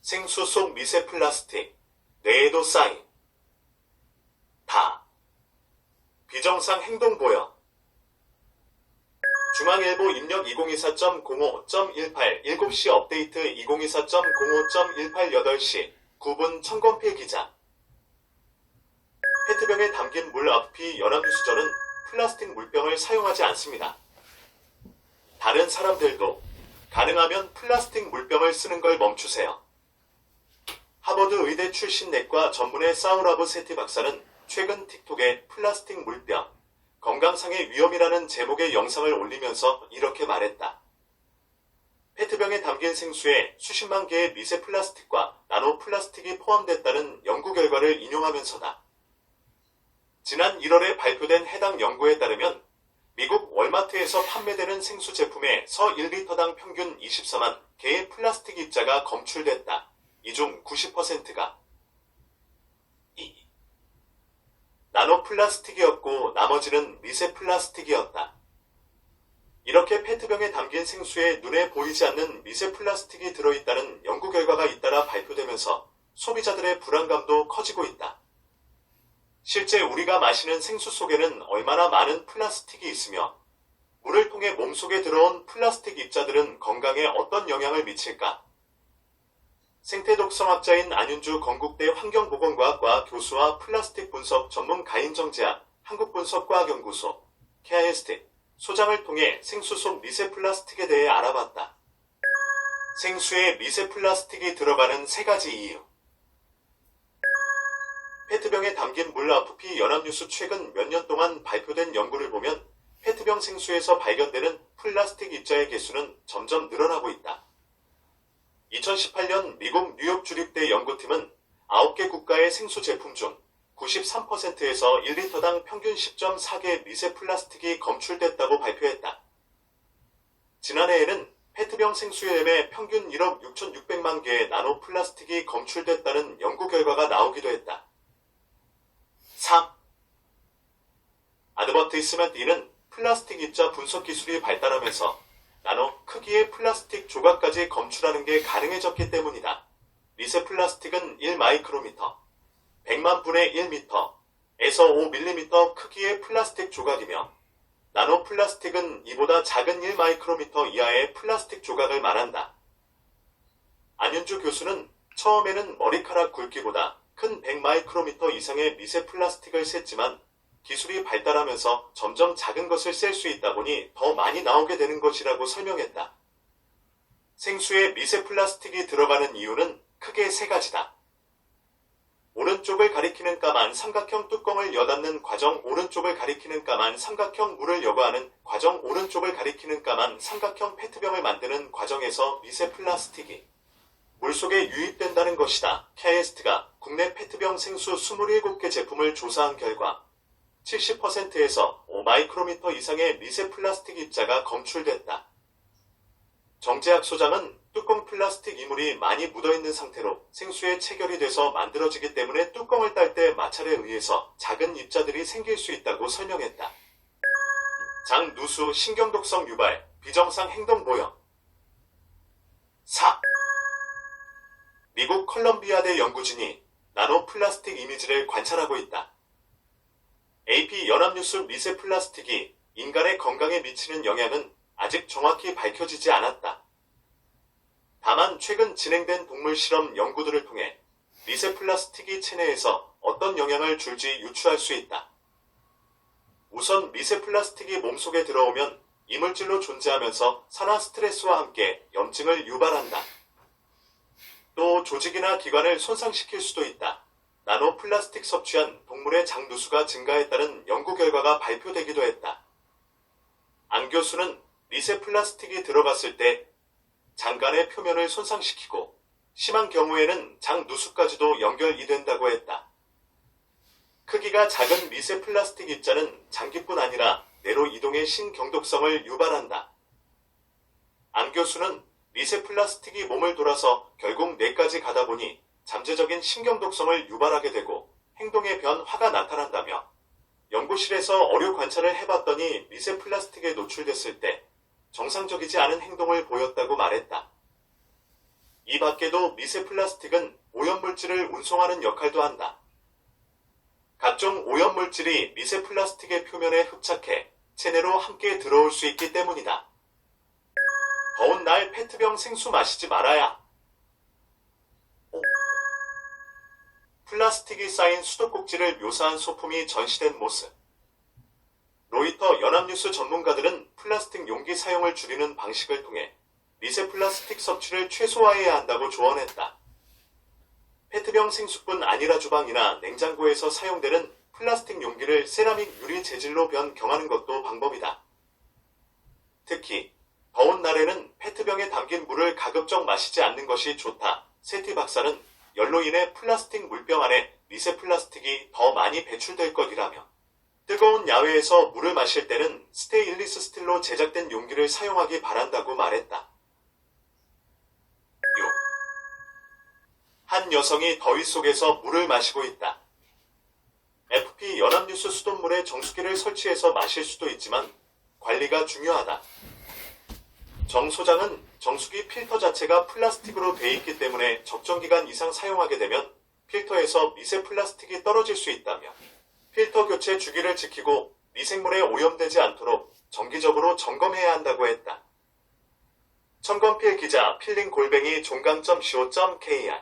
생수 속 미세 플라스틱, 뇌에도 쌓인. 다. 비정상 행동 보여. 중앙일보 입력 2024.05.18 7시 업데이트 2024.05.18 8시 9분 천권필 기자. 페트병에 담긴 물 앞이 연합뉴스전은 플라스틱 물병을 사용하지 않습니다. 다른 사람들도 가능하면 플라스틱 물병을 쓰는 걸 멈추세요. 하버드 의대 출신 내과 전문의 사우라브 세티 박사는 최근 틱톡에 플라스틱 물병, 건강상의 위험이라는 제목의 영상을 올리면서 이렇게 말했다. 페트병에 담긴 생수에 수십만 개의 미세 플라스틱과 나노 플라스틱이 포함됐다는 연구 결과를 인용하면서다. 지난 1월에 발표된 해당 연구에 따르면 미국 월마트에서 판매되는 생수 제품에 서 1리터당 평균 24만 개의 플라스틱 입자가 검출됐다. 이 중 90%가 나노 플라스틱이었고 나머지는 미세 플라스틱이었다. 이렇게 페트병에 담긴 생수에 눈에 보이지 않는 미세 플라스틱이 들어있다는 연구 결과가 잇따라 발표되면서 소비자들의 불안감도 커지고 있다. 실제 우리가 마시는 생수 속에는 얼마나 많은 플라스틱이 있으며 물을 통해 몸속에 들어온 플라스틱 입자들은 건강에 어떤 영향을 미칠까? 생태독성학자인 안윤주 건국대 환경보건과학과 교수와 플라스틱 분석 전문 가인정제학 한국분석과학연구소 KIST 소장을 통해 생수 속 미세 플라스틱에 대해 알아봤다. 생수에 미세 플라스틱이 들어가는 3가지 이유. 페트병에 담긴 물 앞이 연합뉴스 최근 몇 년 동안 발표된 연구를 보면 페트병 생수에서 발견되는 플라스틱 입자의 개수는 점점 늘어나고 있다. 2018년 미국 뉴욕 주립대 연구팀은 9개 국가의 생수 제품 중 93%에서 1리터당 평균 10.4개 미세 플라스틱이 검출됐다고 발표했다. 지난해에는 페트병 생수에 평균 1억 6,600만 개의 나노 플라스틱이 검출됐다는 연구 결과가 나오기도 했다. 3. 아드버티스먼트는 플라스틱 입자 분석 기술이 발달하면서 나노 크기의 플라스틱 조각까지 검출하는 게 가능해졌기 때문이다. 미세 플라스틱은 1마이크로미터, 100만 분의 1미터에서 5mm 크기의 플라스틱 조각이며 나노 플라스틱은 이보다 작은 1마이크로미터 이하의 플라스틱 조각을 말한다. 안윤주 교수는 처음에는 머리카락 굵기보다 큰 100마이크로미터 이상의 미세 플라스틱을 셌지만 기술이 발달하면서 점점 작은 것을 셀 수 있다 보니 더 많이 나오게 되는 것이라고 설명했다. 생수에 미세 플라스틱이 들어가는 이유는 크게 3가지다. 오른쪽을 가리키는 까만 삼각형 뚜껑을 여닫는 과정 오른쪽을 가리키는 까만 삼각형 물을 여과하는 과정 오른쪽을 가리키는 까만 삼각형 페트병을 만드는 과정에서 미세 플라스틱이 물속에 유입된다는 것이다. KIST가 국내 페트병 생수 27개 제품을 조사한 결과 70%에서 5마이크로미터 이상의 미세 플라스틱 입자가 검출됐다. 정재학 소장은 뚜껑 플라스틱 이물이 많이 묻어있는 상태로 생수에 체결이 돼서 만들어지기 때문에 뚜껑을 딸 때 마찰에 의해서 작은 입자들이 생길 수 있다고 설명했다. 장 누수 신경독성 유발, 비정상 행동 보여. 4. 미국 컬럼비아대 연구진이 나노 플라스틱 이미지를 관찰하고 있다. AP 연합뉴스 미세 플라스틱이 인간의 건강에 미치는 영향은 아직 정확히 밝혀지지 않았다. 다만 최근 진행된 동물 실험 연구들을 통해 미세 플라스틱이 체내에서 어떤 영향을 줄지 유추할 수 있다. 우선 미세 플라스틱이 몸속에 들어오면 이물질로 존재하면서 산화 스트레스와 함께 염증을 유발한다. 또 조직이나 기관을 손상시킬 수도 있다. 나노 플라스틱 섭취한 동물의 장누수가 증가했다는 연구 결과가 발표되기도 했다. 안 교수는 미세 플라스틱이 들어갔을 때 장간의 표면을 손상시키고 심한 경우에는 장누수까지도 연결이 된다고 했다. 크기가 작은 미세 플라스틱 입자는 장기뿐 아니라 뇌로 이동의 신경독성을 유발한다. 안 교수는 미세 플라스틱이 몸을 돌아서 결국 뇌까지 가다 보니 잠재적인 신경독성을 유발하게 되고 행동의 변화가 나타난다며 연구실에서 어류 관찰을 해봤더니 미세 플라스틱에 노출됐을 때 정상적이지 않은 행동을 보였다고 말했다. 이 밖에도 미세 플라스틱은 오염물질을 운송하는 역할도 한다. 각종 오염물질이 미세 플라스틱의 표면에 흡착해 체내로 함께 들어올 수 있기 때문이다. 더운 날 페트병 생수 마시지 말아야. 플라스틱이 쌓인 수도꼭지를 묘사한 소품이 전시된 모습. 로이터 연합뉴스 전문가들은 플라스틱 용기 사용을 줄이는 방식을 통해 미세 플라스틱 섭취를 최소화해야 한다고 조언했다. 페트병 생수뿐 아니라 주방이나 냉장고에서 사용되는 플라스틱 용기를 세라믹 유리 재질로 변경하는 것도 방법이다. 특히 더운 날에는 페트병에 담긴 물을 가급적 마시지 않는 것이 좋다. 세티 박사는 열로 인해 플라스틱 물병 안에 미세 플라스틱이 더 많이 배출될 것이라며 뜨거운 야외에서 물을 마실 때는 스테인리스 스틸로 제작된 용기를 사용하기 바란다고 말했다. 6. 한 여성이 더위 속에서 물을 마시고 있다. FP 연합뉴스 수돗물에 정수기를 설치해서 마실 수도 있지만 관리가 중요하다. 정 소장은 정수기 필터 자체가 플라스틱으로 돼 있기 때문에 적정 기간 이상 사용하게 되면 필터에서 미세 플라스틱이 떨어질 수 있다며 필터 교체 주기를 지키고 미생물에 오염되지 않도록 정기적으로 점검해야 한다고 했다. 청건필 기자 필링 골뱅이 종강.co.kr